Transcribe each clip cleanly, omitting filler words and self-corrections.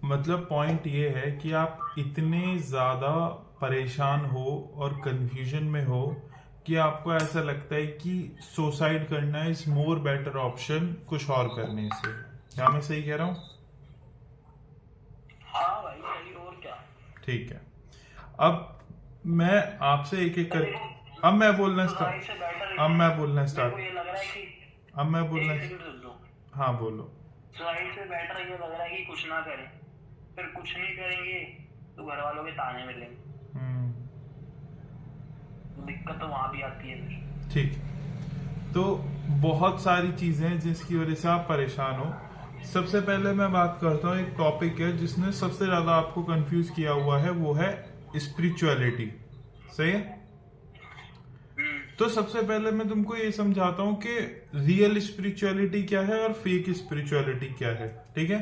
मतलब पॉइंट ये है कि आप इतने ज्यादा परेशान हो और कंफ्यूजन में हो कि आपको ऐसा लगता है कि सुसाइड करना इज मोर बेटर ऑप्शन कुछ और करने से। क्या मैं सही कह रहा हूँ? हाँ भाई सही, और क्या। ठीक है। अब मैं आपसे एक एक कर अब मैं बोलना सुसाइड से स्टार्ट बेटर अब मैं इसलिए बोलना मेरे को स्टार्ट ये लग रहा है कि अब मैं बोलना। एक सेकंड सुन लो। हाँ बोलो। सुसाइड से बेटर ये लग रहा है कि कुछ ना करें, फिर कुछ नहीं करेंगे तो घर वालों के ताने मिलेंगे, हम्म। तो दिक्कत तो वहां भी आती है फिर। ठीक। तो बहुत सारी चीजें हैं जिसकी वजह से आप परेशान हो। सबसे पहले मैं बात करता हूँ, एक टॉपिक है जिसने सबसे ज्यादा आपको कंफ्यूज किया हुआ है, वो है स्पिरिचुअलिटी। सही है? तो सबसे पहले मैं तुमको ये समझाता हूँ कि रियल स्पिरिचुअलिटी क्या है और फेक स्पिरिचुअलिटी क्या है। ठीक है?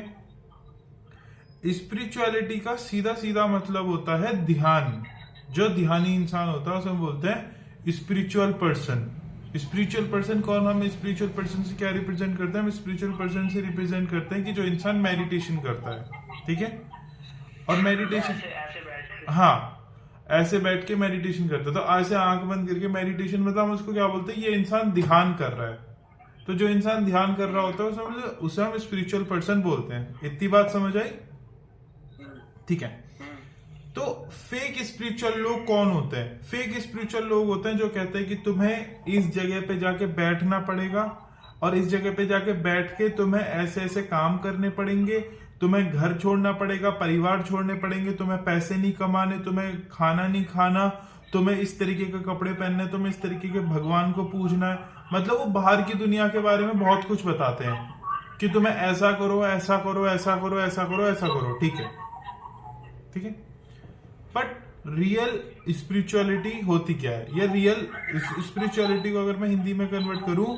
स्पिरिचुअलिटी का सीधा सीधा मतलब होता है ध्यान। जो ध्यानी इंसान होता है उसे हम बोलते हैं स्पिरिचुअल पर्सन। स्पिरिचुअल पर्सन कौन? हम स्पिरिचुअल पर्सन से क्या रिप्रेजेंट करते हैं? हम स्पिरिचुअल पर्सन से रिप्रेजेंट करते हैं कि जो इंसान मेडिटेशन करता है। ठीक है? और मेडिटेशन, ऐसे ऐसे बैठ के हाँ, ऐसे बैठ के मेडिटेशन करता है। तो ऐसे आंख बंद करके मेडिटेशन, मतलब हम उसको क्या बोलते हैं? ये इंसान ध्यान कर रहा है। तो जो इंसान ध्यान कर रहा होता है उसे हम स्पिरिचुअल पर्सन बोलते हैं। इतनी बात समझ आई? ठीक है। तो फेक स्पिरिचुअल लोग कौन होते हैं? फेक स्पिरिचुअल लोग होते हैं जो कहते हैं कि तुम्हें इस जगह पे जाके बैठना पड़ेगा और इस जगह पे जाके बैठ के तुम्हें ऐसे ऐसे काम करने पड़ेंगे, तुम्हें घर छोड़ना पड़ेगा, परिवार छोड़ने पड़ेंगे, तुम्हें पैसे नहीं कमाने, तुम्हें खाना नहीं खाना, तुम्हें इस तरीके के कपड़े पहनने, तुम्हें इस तरीके के भगवान को पूजना है। मतलब वो बाहर की दुनिया के बारे में बहुत कुछ बताते हैं कि तुम्हें ऐसा करो, ऐसा करो, ऐसा करो, ऐसा करो, ऐसा करो। ठीक है? ठीक है? बट रियल स्पिरिचुअलिटी होती क्या है? ये रियल स्पिरिचुअलिटी को अगर मैं हिंदी में कन्वर्ट करूं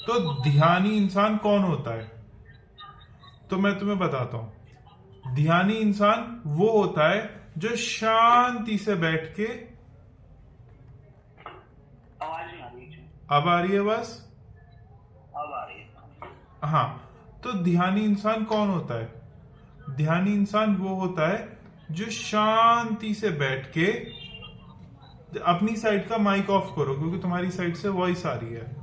तो ध्यानी इंसान कौन होता है? तो मैं तुम्हें बताता हूं। ध्यानी इंसान वो होता है जो शांति से बैठ के, आवाज नहीं आ रही है। अब आ रही है बस? अब आ रही है। हाँ। तो ध्यानी इंसान कौन होता है? ध्यानी इंसान वो होता है जो शांति से बैठ के, अपनी साइड का माइक ऑफ करो क्योंकि तुम्हारी साइड से वॉइस आ रही है।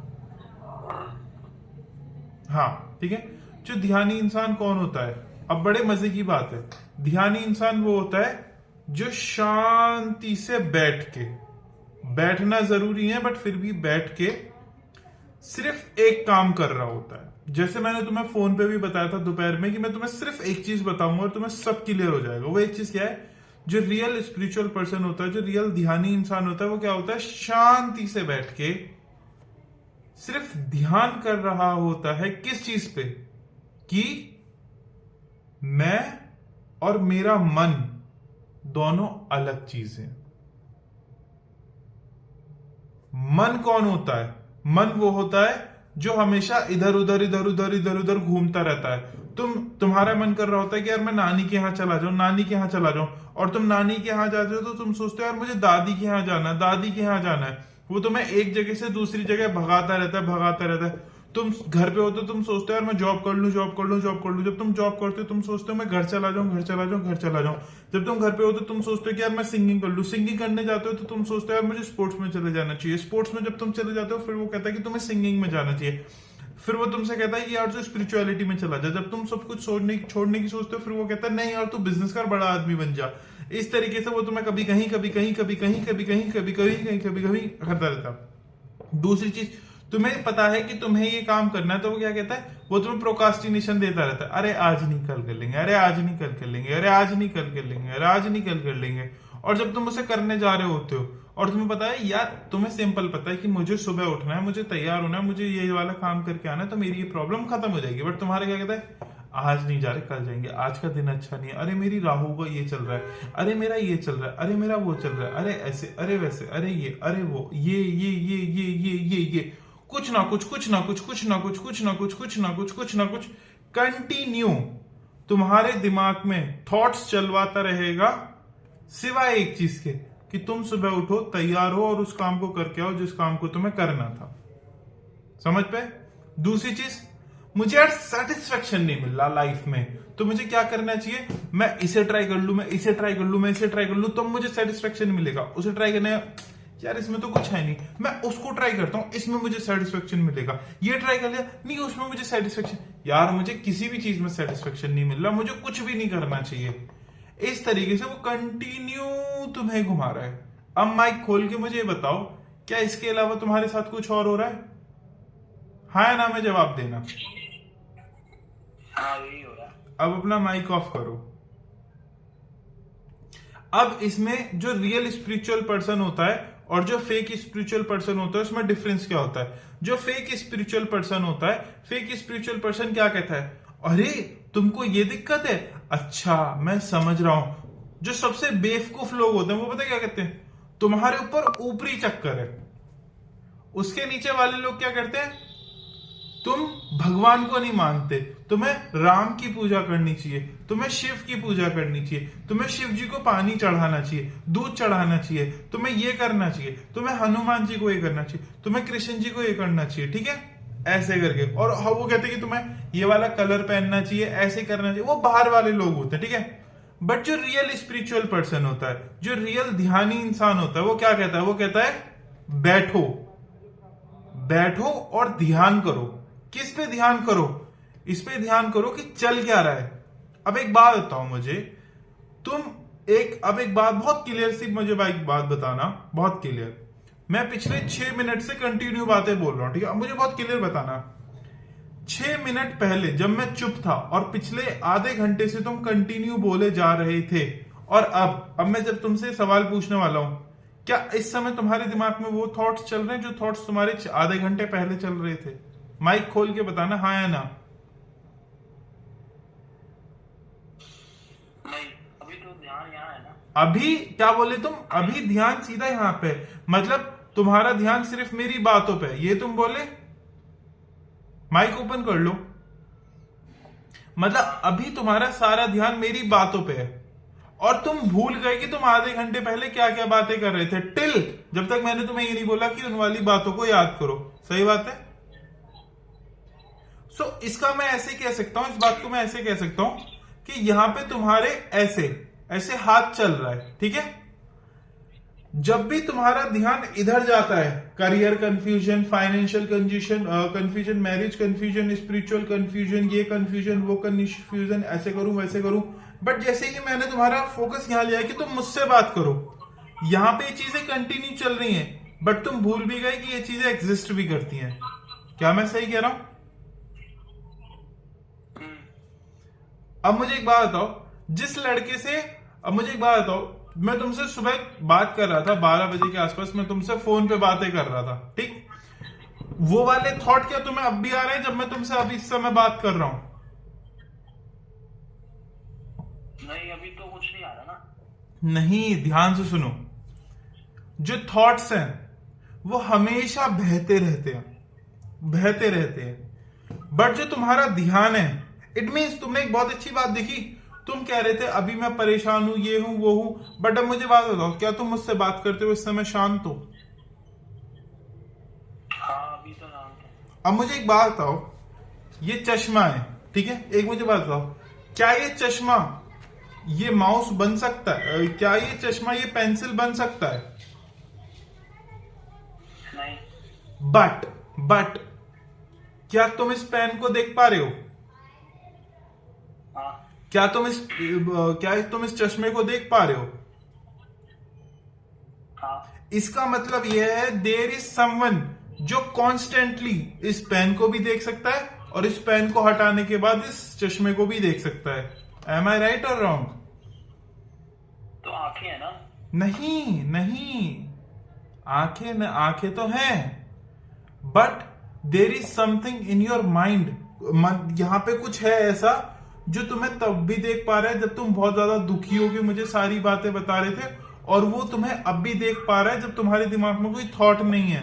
हाँ, ठीक है। जो ध्यानी इंसान कौन होता है? अब बड़े मजे की बात है। ध्यानी इंसान वो होता है जो शांति से बैठ के, बैठना जरूरी है बट फिर भी बैठ के सिर्फ एक काम कर रहा होता है। जैसे मैंने तुम्हें फोन पे भी बताया था दोपहर में कि मैं तुम्हें सिर्फ एक चीज बताऊंगा और तुम्हें सब क्लियर हो जाएगा। वो एक चीज क्या है? जो रियल स्पिरिचुअल पर्सन होता है, जो रियल ध्यानी इंसान होता है, वो क्या होता है? शांति से बैठ के सिर्फ ध्यान कर रहा होता है। किस चीज पे? कि मैं और मेरा मन दोनों अलग चीजें। मन कौन होता है? मन वो होता है जो हमेशा इधर उधर इधर उधर इधर उधर घूमता रहता है। तुम्हारा मन कर रहा होता है कि यार मैं नानी के यहाँ चला जाऊं, नानी के यहाँ चला जाऊं, और तुम नानी के यहाँ जाते हो तो तुम सोचते हो यार मुझे दादी के यहाँ जाना है, दादी के यहाँ जाना है। वो तुम्हें एक जगह से दूसरी जगह भगाता रहता है, भगाता रहता है। तुम घर पे हो तो तुम सोचते हो यार मैं जॉब कर लूं, जॉब कर लूं, जॉब कर लूं। जब तुम जॉब करते हो तुम सोचते हो मैं घर चला जाऊं, घर चला जाऊं, घर चला जाऊं। जब तुम घर पे हो तो तुम सोचते हो कि यार मैं सिंगिंग कर लूं, सिंगिंग करने जाते हो तो तुम सोचते हो यार मुझे स्पोर्ट्स में चले जाना चाहिए, स्पोर्ट्स में जब तुम चले जाते हो फिर वो कहता है कि तुम्हें सिंगिंग में जाना चाहिए। फिर वो तुमसे कहता है कि यार तू स्पिरिचुअलिटी में चला जा। जब तुम सब कुछ छोड़ने की सोचते हो फिर वो कहता है नहीं यार तू बिजनेस कर, बड़ा आदमी बन जा। इस तरीके से वो तुम्हें कभी कहीं, कभी कहीं, कभी कहीं, कभी कहीं, कभी कहीं, कहीं कभी कहीं करता रहता। दूसरी चीज, तुम्हें पता है कि तुम्हें ये काम करना है तो वो क्या कहता है? वो तुम्हें प्रोकास्टिनेशन देता रहता है। अरे आज नहीं कल कर लेंगे, अरे आज नहीं कल कर लेंगे, अरे आज नहीं कल कर लेंगे, अरे आज नहीं कल कर लेंगे। और जब तुम उसे करने जा रहे होते हो और तुम्हें पता है यार, तुम्हें सिंपल पता है कि मुझे सुबह उठना है, मुझे तैयार होना है, मुझे ये वाला काम करके आना है तो मेरी ये प्रॉब्लम खत्म हो जाएगी। बट तुम्हारा क्या कहता है? आज नहीं जा रहे, कल जाएंगे, आज का दिन अच्छा नहीं है, अरे मेरी राहु का ये चल रहा है, अरे मेरा ये चल रहा है, अरे मेरा वो चल रहा है, अरे ऐसे, अरे वैसे, अरे ये, अरे वो, ये कुछ ना कुछ, कुछ ना कुछ, कुछ ना कुछ, कुछ ना कुछ, कुछ ना कुछ, कुछ ना कुछ कंटिन्यू तुम्हारे दिमाग में थॉट्स चलवाता रहेगा, सिवाय एक चीज के कि तुम सुबह उठो, तैयार हो और उस काम को करके आओ जिस काम को तुम्हें करना था। समझ पे? दूसरी चीज, मुझे यार सेटिस्फेक्शन नहीं मिल रहा लाइफ में, तो मुझे क्या करना चाहिए, मैं इसे ट्राई कर लूं, मैं इसे ट्राई कर लूं, मैं इसे ट्राई कर लूं, तो मुझे सेटिस्फेक्शन मिलेगा। उसे ट्राई करने यार इसमें तो कुछ है नहीं, मैं उसको ट्राई करता हूं, इसमें मुझे सेटिस्फेक्शन मिलेगा। ये ट्राई कर लिया, नहीं उसमें मुझे सेटिस्फेक्शन, यार मुझे किसी भी चीज में सेटिस्फेक्शन नहीं मिल रहा, मुझे कुछ भी नहीं करना चाहिए। इस तरीके से वो कंटिन्यू तुम्हें घुमा रहा है। अब माइक खोल के मुझे बताओ, क्या इसके अलावा तुम्हारे साथ कुछ और हो रहा है? हाँ या ना में जवाब देना। हाँ यही हो रहा है। अब अपना माइक ऑफ करो। अब इसमें जो रियल स्पिरिचुअल पर्सन होता है और जो फेक स्पिरिचुअल पर्सन होता है, उसमें डिफरेंस क्या होता है? जो फेक स्पिरिचुअल पर्सन होता है, फेक स्पिरिचुअल पर्सन क्या कहता है, अरे तुमको ये दिक्कत है, अच्छा मैं समझ रहा हूं। जो सबसे बेवकूफ लोग होते हैं वो पता क्या कहते हैं, तुम्हारे ऊपर ऊपरी चक्कर है। उसके नीचे वाले लोग क्या करते हैं, तुम भगवान को नहीं मानते, तुम्हें राम की पूजा करनी चाहिए, तुम्हें शिव की पूजा करनी चाहिए, तुम्हें शिव जी को पानी चढ़ाना चाहिए, दूध चढ़ाना चाहिए, तुम्हें ये करना चाहिए, तुम्हें हनुमान जी को ये करना चाहिए, तुम्हें कृष्ण जी को ये करना चाहिए, ठीक है, ऐसे करके। और वो कहते हैं कि तुम्हें ये वाला कलर पहनना चाहिए, ऐसे करना चाहिए। वो बाहर वाले लोग होते हैं, ठीक है। बट जो रियल स्पिरिचुअल पर्सन होता है, जो रियल ध्यानी इंसान होता है, वो क्या कहता है, वो कहता है बैठो, बैठो और ध्यान करो। किस पे ध्यान करो? इस पे ध्यान करो कि चल क्या रहा है। अब एक बात बताओ मुझे, अब एक बात बहुत क्लियर सी मुझे एक बात बताना, बहुत क्लियर। मैं पिछले 6 मिनट से कंटिन्यू बातें बोल रहा हूं, ठीक है। अब मुझे बहुत क्लियर बताना, 6 मिनट पहले जब मैं चुप था और पिछले आधे घंटे से तुम कंटिन्यू बोले जा रहे थे, और अब मैं जब तुमसे सवाल पूछने वाला हूं, क्या इस समय तुम्हारे दिमाग में वो थॉट्स चल रहे हैं जो थॉट्स तुम्हारे आधे घंटे पहले चल रहे थे? माइक खोल के बताना, हाँ या ना। नहीं, अभी तो ध्यान यहाँ है ना। अभी क्या बोले तुम? अभी ध्यान सीधा यहाँ पे, मतलब तुम्हारा ध्यान सिर्फ मेरी बातों पे, ये तुम बोले? माइक ओपन कर लो। मतलब अभी तुम्हारा सारा ध्यान मेरी बातों पे है, और तुम भूल गए कि तुम आधे घंटे पहले क्या क्या बातें कर रहे थे, टिल जब तक मैंने तुम्हें ये नहीं बोला कि उन वाली बातों को याद करो। सही बात है। सो इसका मैं ऐसे कह सकता हूं, इस बात को मैं ऐसे कह सकता हूं कि यहां पे तुम्हारे ऐसे ऐसे हाथ चल रहा है, ठीक है। जब भी तुम्हारा ध्यान इधर जाता है, career confusion, financial confusion, marriage confusion, spiritual confusion, ये कंफ्यूजन, वो कंफ्यूजन, ऐसे करूं वैसे करूं, बट जैसे कि मैंने तुम्हारा फोकस यहां लिया कि तुम मुझसे बात करो, यहां पे ये चीजें कंटिन्यू चल रही हैं, बट तुम भूल भी गए कि ये चीजें एग्जिस्ट भी करती हैं। क्या मैं सही कह रहा हूं? अब मुझे एक बात बताओ, जिस लड़के से, अब मुझे एक बात बताओ, मैं तुमसे सुबह बात कर रहा था 12 बजे के आसपास, मैं तुमसे फोन पे बातें कर रहा था, ठीक। वो वाले थॉट क्या तुम्हें अब भी आ रहे हैं जब मैं तुमसे अभी इस समय बात कर रहा हूं? नहीं, अभी तो कुछ नहीं आ रहा ना। नहीं, ध्यान से सुनो। जो थॉट्स हैं वो हमेशा बहते रहते हैं, बहते रहते हैं, बट जो तुम्हारा ध्यान है, इट मीन्स तुमने एक बहुत अच्छी बात देखी, तुम कह रहे थे अभी मैं परेशान हूं, ये हूं, वो हूं, बट अब मुझे बात बताओ, क्या तुम मुझसे बात करते हो इस समय शांत हो? हाँ अभी तो शांत है। अब मुझे एक बात बताओ, ये चश्मा है, ठीक है, एक मुझे बात बताओ, क्या ये चश्मा ये माउस बन सकता है? क्या ये चश्मा ये पेंसिल बन सकता है? नहीं। बट क्या तुम इस पेन को देख पा रहे हो? हाँ। क्या तुम इस चश्मे को देख पा रहे हो? हाँ। इसका मतलब यह है देयर इज समवन जो कॉन्स्टेंटली इस पेन को भी देख सकता है और इस पेन को हटाने के बाद इस चश्मे को भी देख सकता है। एम आई राइट और रॉन्ग? तो आंखें है ना? नहीं, आंखें तो हैं, but there is something in your mind, यहां पे कुछ है ऐसा जो तुम्हें तब भी देख पा रहा है जब तुम बहुत ज्यादा दुखी हो के मुझे सारी बातें बता रहे थे, और वो तुम्हें अब भी देख पा रहा है जब तुम्हारे दिमाग में कोई थॉट नहीं है।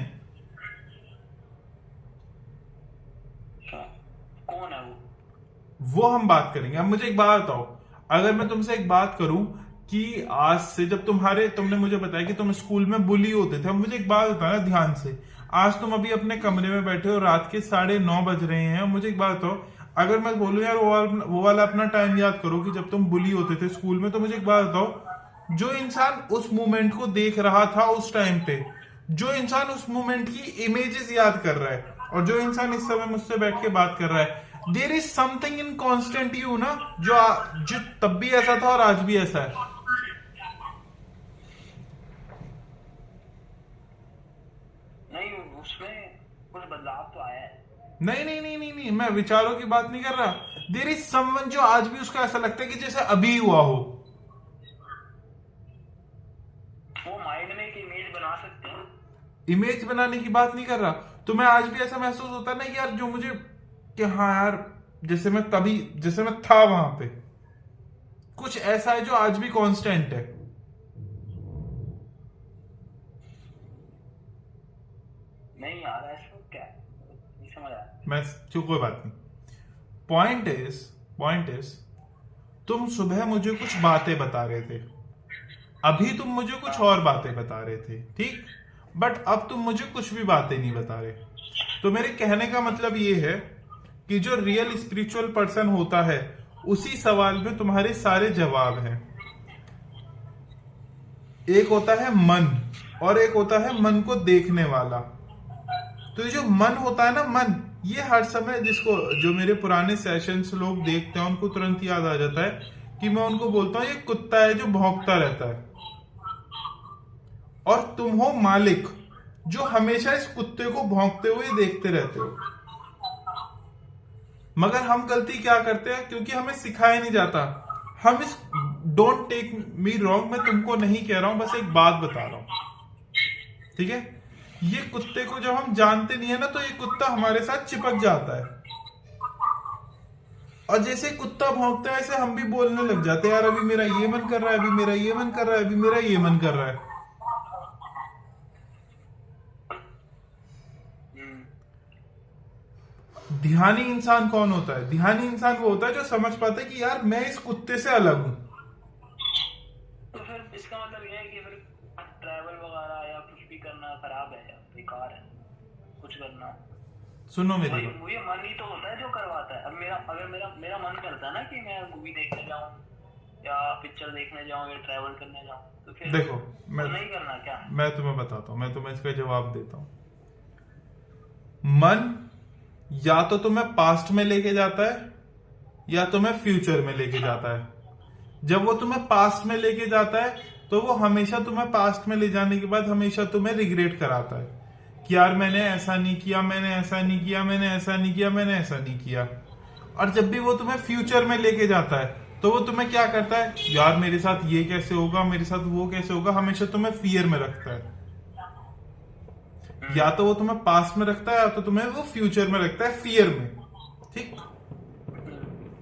कौन है वो हम बात करेंगे। अब मुझे एक बात बताओ, अगर मैं तुमसे एक बात करूं कि आज से जब तुमने मुझे बताया कि तुम स्कूल में बुली होते थे, अब मुझे एक बात बताना ध्यान से, आज तुम अभी अपने कमरे में बैठे हो, रात के 9:30 बज रहे हैं, मुझे एक बात बताओ, अगर मैं बोलूं यार वो वाला अपना टाइम याद करो कि जब तुम बुली होते थे स्कूल में, तो मुझे एक बात बताओ, जो इंसान उस मोमेंट को देख रहा था उस टाइम पे, जो इंसान उस मोमेंट की इमेजेस याद कर रहा है, और जो इंसान इस समय मुझसे बैठ के बात कर रहा है, there is something in constant you ना, जो तब भी ऐसा था और आज भी ऐसा है। नहीं, उसमें कुछ बदलाव तो आया है। नहीं नहीं नहीं नहीं नहीं, मैं विचारों की बात नहीं कर रहा। देयर इज समवन जो आज भी उसको ऐसा लगता है कि जैसे अभी हुआ हो। वो माइंड में एक इमेज बना सकते हैं। इमेज बनाने की बात नहीं कर रहा, तो मैं आज भी ऐसा महसूस होता है ना कि यार जो मुझे, कि हाँ यार जैसे मैं था वहां पे, कुछ ऐसा है जो आज भी कांस्टेंट है। नहीं यार, ऐसा क्या है? नहीं समझ आया। मैं क्यों, कोई बात नहीं। पॉइंट इज तुम सुबह मुझे कुछ बातें बता रहे थे, अभी तुम मुझे कुछ और बातें बता रहे थे, ठीक, बट अब तुम मुझे कुछ भी बातें नहीं बता रहे। तो मेरे कहने का मतलब ये है कि जो रियल स्पिरिचुअल पर्सन होता है, उसी सवाल में तुम्हारे सारे जवाब हैं। एक होता है मन, और एक होता है मन को देखने वाला। तो ये जो मन होता है ना, मन, ये हर समय जो मेरे पुराने सेशंस लोग देखते हैं उनको तुरंत याद आ जाता है कि मैं उनको बोलता हूं ये कुत्ता है जो भौंकता रहता है, और तुम हो मालिक जो हमेशा इस कुत्ते को भौंकते हुए देखते रहते हो। मगर हम गलती क्या करते हैं, क्योंकि हमें सिखाया नहीं जाता, हम इस, डोंट टेक मी रॉन्ग, मैं तुमको नहीं कह रहा हूं, बस एक बात बता रहा हूं, ठीक है। ये कुत्ते को जब हम जानते नहीं है ना, तो ये कुत्ता हमारे साथ चिपक जाता है, और जैसे कुत्ता भौंकता है ऐसे हम भी बोलने लग जाते हैं, यार अभी मेरा ये मन कर रहा है, अभी मेरा ये मन कर रहा है, अभी मेरा ये मन कर रहा है। ध्यानी इंसान कौन होता है? ध्यानी इंसान वो होता है जो समझ पाता है कि यार मैं इस कुत्ते से अलग हूं। तो फिर इसका मतलब ये है कि फिर ट्रैवल वगैरह या कुछ भी करना खराब है या बेकार है, कुछ करना। सुनो मेरी बात, ये मन ही तो होता है जो करवाता है। अब अगर मेरा मन करता है ना कि मैं मूवी देखने जाऊं या पिक्चर देखने जाऊं या ट्रैवल करने जाऊं, तो फिर देखो मैं तो नहीं करना क्या? मैं तुम्हें बताता हूं, मैं तुम्हें इसका जवाब देता हूं। मन या तो तुम्हें पास्ट में लेके जाता है या तुम्हें फ्यूचर में लेके जाता है। जब वो तुम्हें पास्ट में लेके जाता है तो वो हमेशा तुम्हें पास्ट में ले जाने के बाद हमेशा तुम्हें रिग्रेट कराता है कि यार मैंने ऐसा नहीं किया, मैंने ऐसा नहीं किया, मैंने ऐसा नहीं किया, मैंने ऐसा नहीं किया। और जब भी वो तुम्हें फ्यूचर में लेके जाता है तो वो तुम्हें क्या करता है, यार मेरे साथ ये कैसे होगा, मेरे साथ वो कैसे होगा, हमेशा तुम्हें फियर में रखता है। या तो वो तुम्हें पास्ट में रखता है या तो तुम्हें वो फ्यूचर में रखता है, फियर में, ठीक।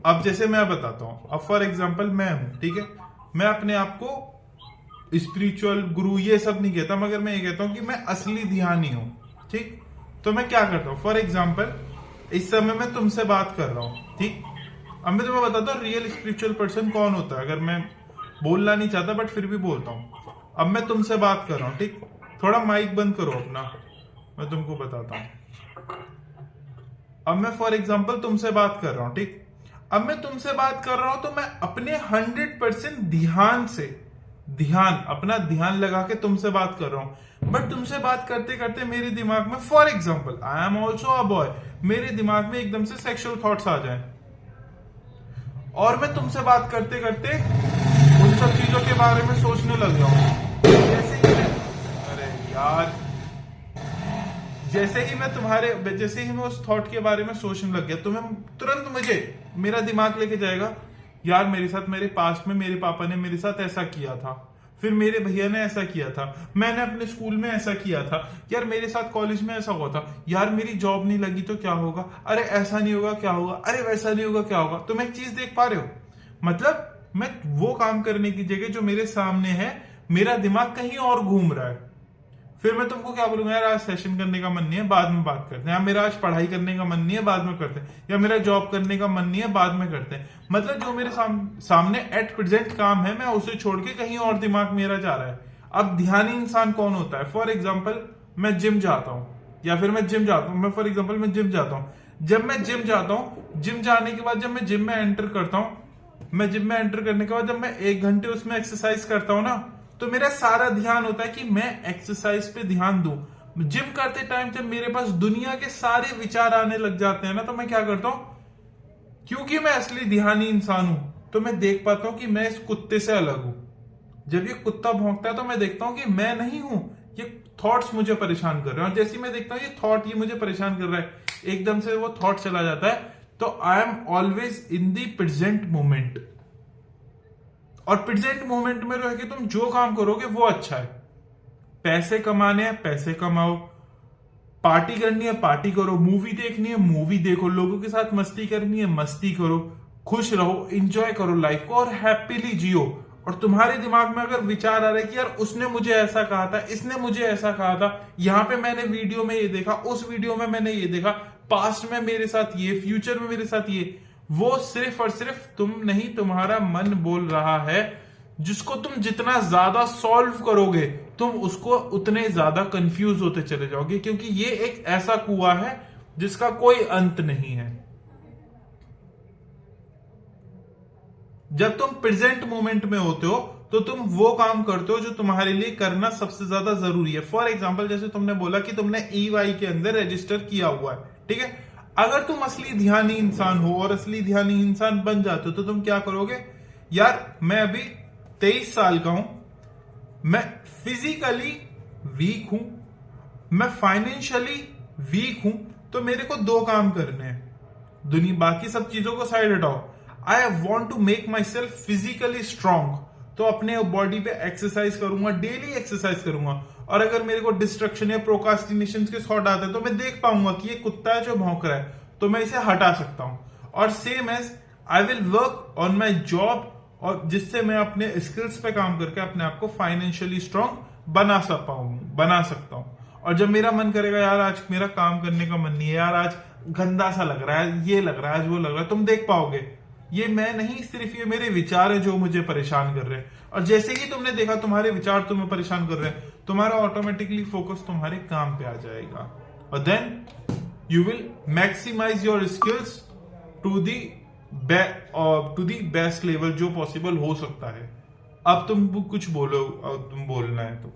अब जैसे मैं बताता हूं, अब फॉर एग्जांपल मैं हूं, ठीक है, मैं अपने आप को स्पिरिचुअल गुरु ये सब नहीं कहता, मगर मैं ये कहता हूं कि मैं असली ध्यानी हूं, ठीक। तो मैं क्या करता हूं, फॉर एग्जांपल इस समय मैं तुमसे बात कर रहा हूं, ठीक। अब मैं तुम्हें बताता हूं रियल स्पिरिचुअल पर्सन कौन होता है, अगर मैं बोलना नहीं चाहता बट फिर भी बोलता हूं। अब मैं तुमसे बात कर रहा हूं, ठीक, थोड़ा माइक बंद करो अपना, मैं तुमको बताता हूं। अब मैं फॉर एग्जांपल तुमसे बात कर रहा हूं, ठीक। अब मैं तुमसे बात कर रहा हूं तो मैं अपने 100% अपना ध्यान लगा के तुमसे बात कर रहा हूं। बट तुमसे बात करते करते मेरे दिमाग में, for example I am also a boy, मेरे दिमाग में एकदम से सेक्सुअल थॉट्स आ जाए, और मैं तुमसे बात करते करते उन सब चीजों के बारे में सोचने लग जाऊं। जैसे ही मैं उस थॉट के बारे में सोचने लग गया तो मैं तुरंत मेरा दिमाग लेके जाएगा, यार मेरे साथ, मेरे पास्ट में मेरे पापा ने मेरे साथ ऐसा किया था, फिर मेरे भैया ने ऐसा किया था, मैंने अपने स्कूल में ऐसा किया था, यार मेरे साथ कॉलेज में ऐसा हुआ था, यार मेरी जॉब नहीं लगी तो क्या होगा, अरे ऐसा नहीं होगा क्या होगा, अरे वैसा नहीं होगा क्या होगा। तुम एक चीज देख पा रहे हो, मतलब मैं वो काम करने की जगह जो मेरे सामने है, मेरा दिमाग कहीं और घूम रहा है। फिर मैं तुमको क्या बोलूंगा, यार आज सेशन करने का मन नहीं है, बाद में बात करते हैं, या मेरा आज पढ़ाई करने का मन नहीं है, बाद में करते हैं, या मेरा जॉब करने का मन नहीं है, बाद में करते हैं। मतलब जो मेरे सामने एट प्रेजेंट काम है, मैं उसे छोड़ के कहीं और दिमाग मेरा जा रहा है। अब ध्यानी इंसान कौन होता है, फॉर एग्जाम्पल मैं जिम जाता हूं, या फिर मैं जिम जाता हूँ, मैं फॉर एग्जांपल मैं जिम जाता हूँ, जब मैं जिम जाता हूँ, जिम जाने के बाद जब मैं जिम में एंटर करता हूँ, मैं जिम में एंटर करने के बाद जब मैं 1 घंटे उसमें एक्सरसाइज करता हूँ ना, तो मेरा सारा ध्यान होता है कि मैं एक्सरसाइज पे ध्यान दूं। जिम करते टाइम जब मेरे पास दुनिया के सारे विचार आने लग जाते हैं ना, तो मैं क्या करता हूं, क्योंकि मैं असली ध्यानी इंसान हूं, तो मैं देख पाता हूं कि मैं इस कुत्ते से अलग हूं। जब ये कुत्ता भौंकता है तो मैं देखता हूं कि मैं नहीं हूं, ये थॉट्स मुझे परेशान कर रहे हैं। और जैसे मैं देखता हूं ये थॉट ये मुझे परेशान कर रहा है, एकदम से वो थॉट चला जाता है, तो I am always in the present moment. और प्रेजेंट मोमेंट में रह के तुम जो काम करोगे वो अच्छा है। पैसे कमाने हैं, पैसे कमाओ, पार्टी करनी है पार्टी करो, मूवी देखनी है मूवी देखो, लोगों के साथ मस्ती करनी है मस्ती करो, खुश रहो, एंजॉय करो लाइफ को और हैप्पीली जियो। और तुम्हारे दिमाग में अगर विचार आ रहे कि यार उसने मुझे ऐसा कहा था, इसने मुझे ऐसा कहा था, यहाँ पे मैंने वीडियो में ये देखा, उस वीडियो में मैंने ये देखा, पास्ट में मेरे साथ ये, फ्यूचर में मेरे साथ ये, वो सिर्फ और सिर्फ तुम नहीं, तुम्हारा मन बोल रहा है, जिसको तुम जितना ज्यादा सॉल्व करोगे तुम उसको उतने ज्यादा कंफ्यूज होते चले जाओगे, क्योंकि ये एक ऐसा कुआं है जिसका कोई अंत नहीं है। जब तुम प्रेजेंट मोमेंट में होते हो तो तुम वो काम करते हो जो तुम्हारे लिए करना सबसे ज्यादा जरूरी है। फॉर एग्जाम्पल, जैसे तुमने बोला कि तुमने EY के अंदर रजिस्टर किया हुआ है, ठीक है। अगर तुम असली ध्यानी इंसान हो और असली ध्यानी इंसान बन जाते हो तो तुम क्या करोगे, यार मैं अभी 23 साल का हूं, मैं फिजिकली वीक हूं, मैं फाइनेंशियली वीक हूं, तो मेरे को 2 काम करने हैं। दुनिया बाकी सब चीजों को साइड हटाओ, I want to make myself physically strong, तो अपने बॉडी पे एक्सरसाइज करूंगा, डेली एक्सरसाइज करूंगा। और अगर मेरे को डिस्ट्रक्शन या प्रोकास्टिनेशन के थॉट आते हैं तो मैं देख पाऊंगा कि ये कुत्ता है जो भौंक रहा है, तो मैं इसे हटा सकता हूं। और same as I will work on my job, और जिससे मैं अपने स्किल्स पे काम करके अपने आप को फाइनेंशियली स्ट्रांग बना सकता हूं। और जब मेरा मन करेगा यार आज मेरा काम करने का मन नहीं है, यार आज गंदा सा लग रहा है, ये लग रहा है, आज वो लग रहा है, तुम देख पाओगे ये मैं नहीं, सिर्फ ये मेरे विचार है जो मुझे परेशान कर रहे हैं। और जैसे ही तुमने देखा तुम्हारे विचार तुम्हें परेशान कर रहे हैं, तुम्हारा ऑटोमेटिकली फोकस तुम्हारे काम पे आ जाएगा, और then you will maximise your skills to the best level जो पॉसिबल हो सकता है। अब तुम कुछ बोलो, तुम बोलना है तो।